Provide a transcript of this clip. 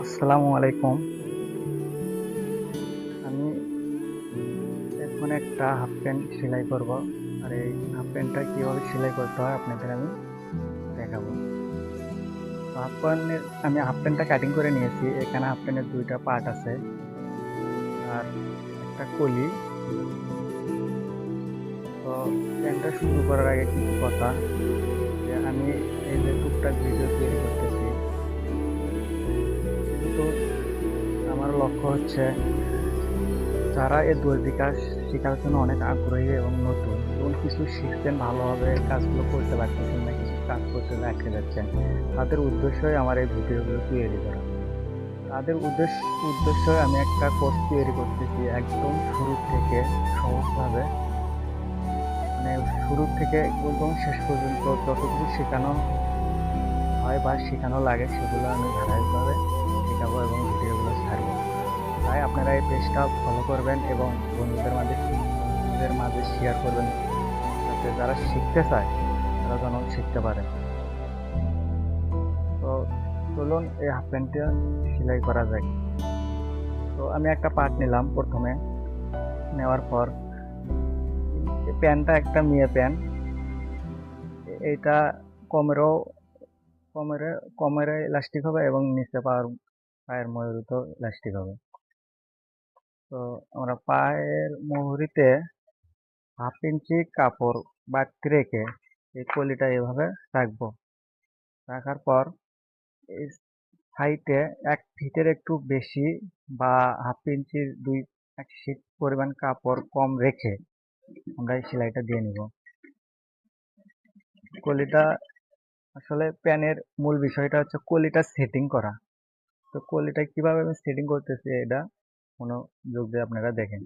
আসসালামু আলাইকুম। আমি এখন একটা হাফ প্যান্ট সেলাই করব। আর এই হাফ প্যান্টটা কিভাবে সেলাই করতে হয় আপনাদের আমি দেখাবো। তো আমি হাফ প্যান্টটা কাটিং করে নিয়েছি। এখানে হাফ প্যান্টের ২ টা পার্ট আছে আর একটা কলি। তো প্যান্টটা শুরু করার আগে কিছু কথা, যে আমি এই যে টুকটাক ভিডিও তৈরি করতেছি, কিন্তু আমার লক্ষ্য হচ্ছে যারা এই দর্জি কাজ শেখার জন্য অনেক আগ্রহী এবং নতুন এবং কিছু শিখছেন, ভালোভাবে কাজগুলো করতে পারতেছেন না, কিছু কাজ করতে আটকে যাচ্ছেন, তাদের উদ্দেশ্যই আমার এই ভিডিওগুলো তৈরি করা। তাদের উদ্দেশ্যে আমি একটা কোর্স তৈরি করতেছি, একদম শুরু থেকে সহজভাবে, মানে শুরু থেকে একদম শেষ পর্যন্ত যতটুকু শেখানো হয় বা শেখানো লাগে সেগুলো আমি ধারাবাহিকভাবে শেখাবো এবং ভিডিওগুলো ছাড়বো। তাই আপনারা এই পেজটা ফলো করবেন এবং বন্ধুদের মাঝে শেয়ার করবেন, যাতে যারা শিখতে চায় তারা যেন শিখতে পারে। তো চলুন এই হাফ প্যান্টটা সেলাই করা যাক। তো আমি একটা পার্ট নিলাম প্রথমে। নেওয়ার পর এই প্যান্টটা একটা মেয়ে প্যান্ট। এইটা কোমরেও কোমরে কোমরে ইলাস্টিক হবে এবং নিচে পায়ের ময়ূরীতেও ইলাস্টিক হবে। তো আমরা পায়ের মুহুরিতে 1/2 ইঞ্চি কাপড় বাড়তি রেখে এই কলিটা এভাবে রাখবো। রাখার পর এই সাইডে 1 ফিটের একটু বেশি বা 1/2 ইঞ্চির 1 ফিট পরিমাণ কাপড় কম রেখে আমরা এই সেলাইটা দিয়ে নিব। কলিটা আসলে প্যানের মূল বিষয়টা হচ্ছে কলিটা সেটিং করা। তো কলিটা কিভাবে আমি সেটিং করতেছি এটা মনোযোগ দিয়ে আপনারা দেখেন।